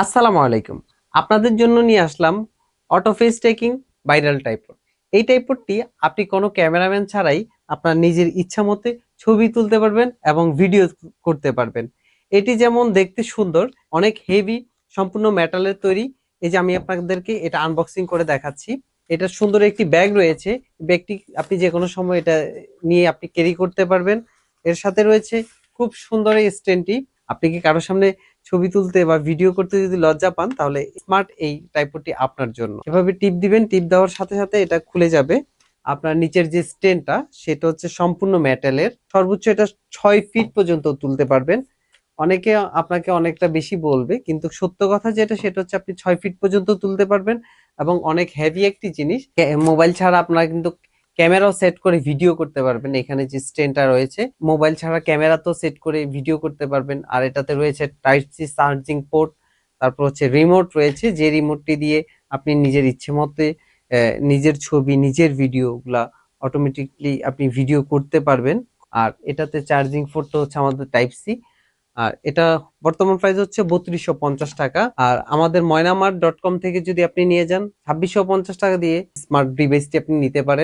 আসসালামু আলাইকুম। আপনাদের জন্য নিয়ে আসলাম auto face tracking viral tripod. এই ট্রাইপডটি আপনি কোনো ক্যামেরাম্যান ছাড়াই আপনার নিজের ইচ্ছামতে ছবি তুলতে পারবেন এবং ভিডিও করতে পারবেন। এটি যেমন দেখতে সুন্দর, অনেক হেভি, সম্পূর্ণ মেটালের তৈরি। এই যে আমি আপনাদেরকে এটা আনবক্সিং করে দেখাচ্ছি। এটা সুন্দর একটি ব্যাগ রয়েছে। ব্যাগটি আপনি যেকোনো সময় এটা নিয়ে আপনি ক্যারি করতে পারবেন। এর সাথে রয়েছে খুব সুন্দর এই স্ট্যান্ডটি। আপনি কি কারো সামনে ছবি তুলতে বা ভিডিও করতে যদি লজ্জা পান, তাহলে স্মার্ট এই ট্রাইপডটি আপনার জন্য। এভাবে টিপ দিবেন, টিপ দেওয়ার সাথে সাথে এটা খুলে যাবে। আপনার নিচের যে স্ট্যান্ডটা সেটা হচ্ছে সম্পূর্ণ মেটালের। সর্বোচ্চ এটা 6 ফিট পর্যন্ত তুলতে পারবেন। অনেকে আপনাকে অনেকটা বেশি বলবে, কিন্তু সত্য কথা যেটা সেটা হচ্ছে আপনি 6 ফিট পর্যন্ত তুলতে পারবেন এবং অনেক হেভি একটি জিনিস। মোবাইল ছাড়া আপনারা কিন্তু ক্যামেরাও সেট করে ভিডিও করতে পারবেন। এখানে যে স্ট্যান্ডটা রয়েছে, মোবাইল ছাড়া ক্যামেরা তো সেট করে ভিডিও করতে পারবেন। আর এটাতে রয়েছে টাইপ সি চার্জিং পোর্ট, তারপর হচ্ছে রিমোট রয়েছে, যে রিমোটটি দিয়ে আপনি নিজের ইচ্ছে মতে নিজের ছবি, নিজের ভিডিও গুলা অটোমেটিকলি আপনি ভিডিও করতে পারবেন। আর এটাতে চার্জিং পোর্টটা হচ্ছে আমাদের টাইপ সি। আর এটা বর্তমান প্রাইস হচ্ছে ৩২৫০ টাকা। আর আমাদের ময়নামার্ট.কম থেকে যদি আপনি নিয়ে যান ২৬৫০ টাকা দিয়ে স্মার্ট ডিভাইসটি আপনি নিতে পারেন।